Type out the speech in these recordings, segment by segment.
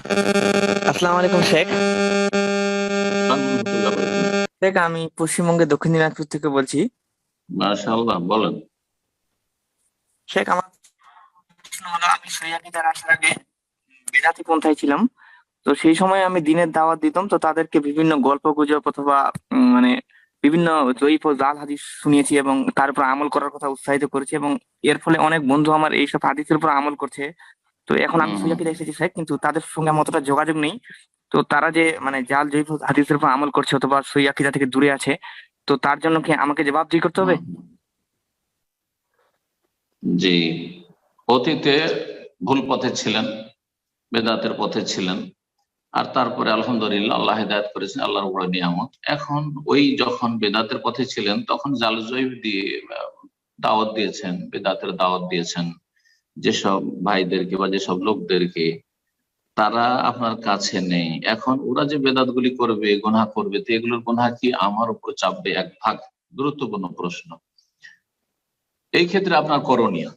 আসসালামু আলাইকুম শেখ। রহমতুল্লাহ বরকাত। শেখ, আমি পশ্চিমবঙ্গের দক্ষিণ দিনাজপুর থেকে বলছি। মাশাআল্লাহ, বলেন। শেখ, আমার প্রশ্ন হলো, আমি সৈয়াকিদার আসার আগে বেদাতি পন্থায় ছিলাম। তো সেই সময় আমি দিনের দাওয়াত দিতাম, তো তাদেরকে বিভিন্ন গল্প গুজব অথবা মানে বিভিন্ন জয়ীফ ও জাল হাদিস শুনিয়েছি এবং তার উপর আমল করার কথা উৎসাহিত করেছি, এবং এর ফলে অনেক বন্ধু আমার এইসব হাদিসের উপর আমল করছে। তো এখন আমি হুম হুম। সৈয়াকিদা এসেছি শেখ, কিন্তু তাদের সঙ্গে আমার অতটা যোগাযোগ নেই। তো তারা যে মানে জাল জয়ীফ হাদিসের উপর আমল করছে অথবা সৈয়াকিদা থেকে দূরে আছে, তো তার জন্য কি আমাকে জবাবদিহি করতে হবে? হুম। জি, অতীতে ভুল পথে ছিলেন, বেদাতের পথে ছিলেন, আর তারপরে আলহামদুলিল্লাহ আল্লাহ হেদায়েত করেছেন, আল্লাহর বড় নিয়ামত। এখন ওই যখন বেদাতের পথে ছিলেন তখন জালজয়ীফ দিয়ে দাওয়াত দিয়েছেন, বেদাতের দাওয়াত দিয়েছেন যেসব ভাইদেরকে বা যেসব লোকদেরকে, তারা আপনার কাছে নেই। এখন ওরা যে বেদাত গুলি করবে, গুনাহ করবে, তো এগুলোর গুনাহ কি আমার উপর চাপবে? এক ভাগ গুরুত্বপূর্ণ প্রশ্ন। এই ক্ষেত্রে আপনার করণীয়,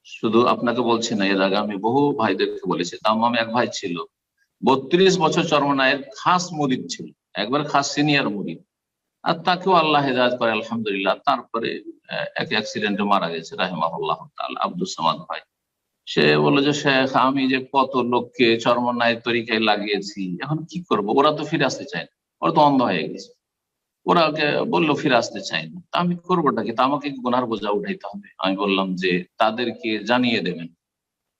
শুধু আপনাকে বলছি না, এর আগে আমি বহু ভাইদেরকে বলেছি। তামাম এক ভাই ছিল, 32 বছর চরমনায়ের খাস মুরিদ ছিল, একবার খাস সিনিয়র মুরিদ। আর তাকেও আল্লাহ হেদায়েত করে আলহামদুলিল্লাহ। তারপরে এক অ্যাক্সিডেন্টে মারা গেছে রাহিমাহুল্লাহ তাআলা, আব্দুস সামাদ ভাই। সে বললো যে, শেখ, আমি যে কত লোককে চরমনায়ের তরিকায় লাগিয়েছি, এখন কি করব? ওরা তো ফিরে আসতে চায় না, ওরা তো অন্ধ হয়ে গেছে। ওরা ওকে বললো ফিরে আসতে চাই না, তা আমি করবোটা কি? তা আমাকে গুনার বোঝা উঠাইতে হবে। আমি বললাম যে তাদেরকে জানিয়ে দেবেন,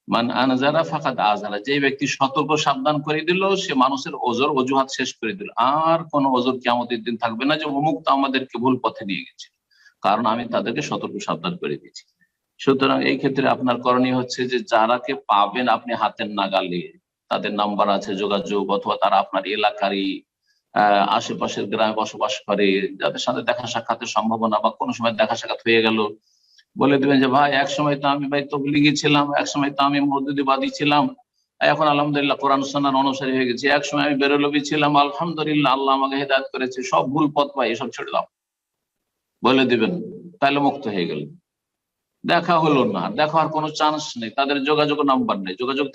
মান আনজারা ফাকাদ আজারা, যে ব্যক্তি সতর্ক সাবধান করে দিল, সে মানুষের ওজর অজুহাত শেষ করে দিল। আর কোন ওজর কিয়ামতের দিন থাকবে না যে অমুক তো আমাদেরকে ভুল পথে নিয়ে গেছে, কারণ আমি তাদেরকে সতর্ক সাবধান করে দিয়েছি। সুতরাং এই ক্ষেত্রে আপনার করণীয় হচ্ছে যে, যারাকে পাবেন আপনি হাতের নাগালে, তাদের নাম্বার আছে, যোগাযোগ, অথবা তারা আপনার এলাকারই আশেপাশের গ্রামে বসবাস করে, যাদের সাথে দেখা সাক্ষাতের সম্ভাবনা বা কোনো সময় দেখা সাক্ষাৎ হয়ে গেল, বলে দিবেন যে, ভাই, এক সময় তো আমি ভাই তবলিগি ছিলাম, এক সময় তো আমি মওদুদিবাদী ছিলাম, এখন আলহামদুলিল্লাহ কোরআন সুন্নাহর অনুসারী হয়ে গেছি। এক সময় আমি বেরলভী ছিলাম, আলহামদুলিল্লাহ আল্লাহ আমাকে হেদায়েত করেছে, সব ভুল পথ ভাই, এসব ছেড়ে দাও, বলে দিবেন। তাহলে মুক্ত হয়ে গেল। দেখা হলো না, দেখা হওয়ার কোনো চান্স নেই, তাদের যোগাযোগ নাম্বার নেই। যোগাযোগ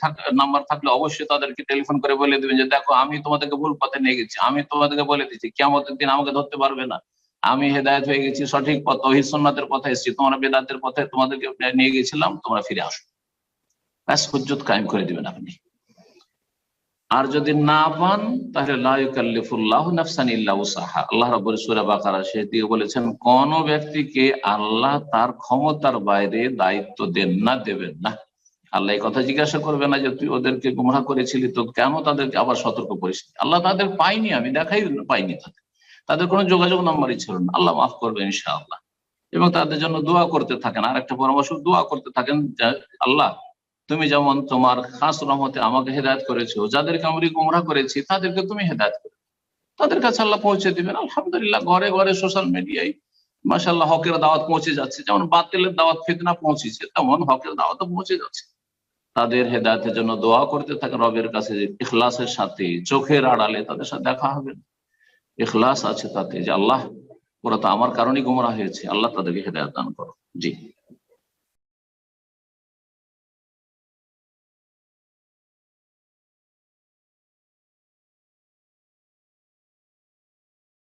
নাম্বার থাকলে অবশ্যই তাদেরকে টেলিফোন করে বলে দিবেন যে, দেখো, আমি তোমাদেরকে ভুল পথে নিয়ে গেছি, আমি তোমাদেরকে বলে দিচ্ছি কিয়ামতের দিন আমাকে ধরতে পারবে না, আমি হেদায়েত হয়ে গেছি, সঠিক পথ তৌহিদ সুন্নাতের পথে এসেছি, তোমরা বেদাতের পথে তোমাদেরকে নিয়ে গেছিলাম, তোমরা ফিরে আসো। ব্যাস, হুজ্জত কায়েম করে দিবেন আপনি। আর যদি না পান, তাহলে লা ইউকাল্লিফুল্লাহু নাফসান ইল্লা উসাহা। আল্লাহ রাব্বুল সূরা বাকারা শেষ দিকে বলেছেন, কোন ব্যক্তিকে আল্লাহ তার ক্ষমতার বাইরে দায়িত্ব দেন না, দেবেন না। আল্লাহ এই কথা জিজ্ঞাসা করবে না যে, তুই ওদেরকে গুমরাহ করেছিলি, তো কেন তাদেরকে আবার সতর্ক করিস? আল্লাহ তাদের পাইনি, আমি দেখাই পাইনি, তাদের তাদের কোনো যোগাযোগ নাম্বারই ছিল না। আল্লাহ মাফ করবে ইনশাআল্লাহ। এবং তাদের জন্য দোয়া করতে থাকেন। আর একটা পরামর্শ, দোয়া করতে থাকেন যে, আল্লাহ, তুমি যেমন তোমার খাস রহমতে আমাকে হেদায়েত করেছো, যাদেরকে আমি গুমরাহ করেছি তাদেরকে তুমি হেদায়েত করে তাদের কাছে আল্লাহ পৌঁছে দিবেন। আলহামদুলিল্লাহ, ঘরে ঘরে সোশ্যাল মিডিয়ায় মাশাআল্লাহ হকের দাওয়াত পৌঁছে যাচ্ছে। যেমন বাতিলের দাওয়াত ফিতনা পৌঁছেছে, তেমন হকের দাওয়াত পৌঁছে যাচ্ছে। তাদের হেদায়েতের জন্য দোয়া করতে থাকেন রবের কাছে, যে ইখলাসের সাথে, চোখের আড়ালে তাদের সাথে দেখা হবে, ইখলাস আছে তাতে, যে আল্লাহ, ওরা তো আমার কারণেই গুমরাহ হয়েছে, আল্লাহ তাদেরকে হেদায়েত দান করো। জি।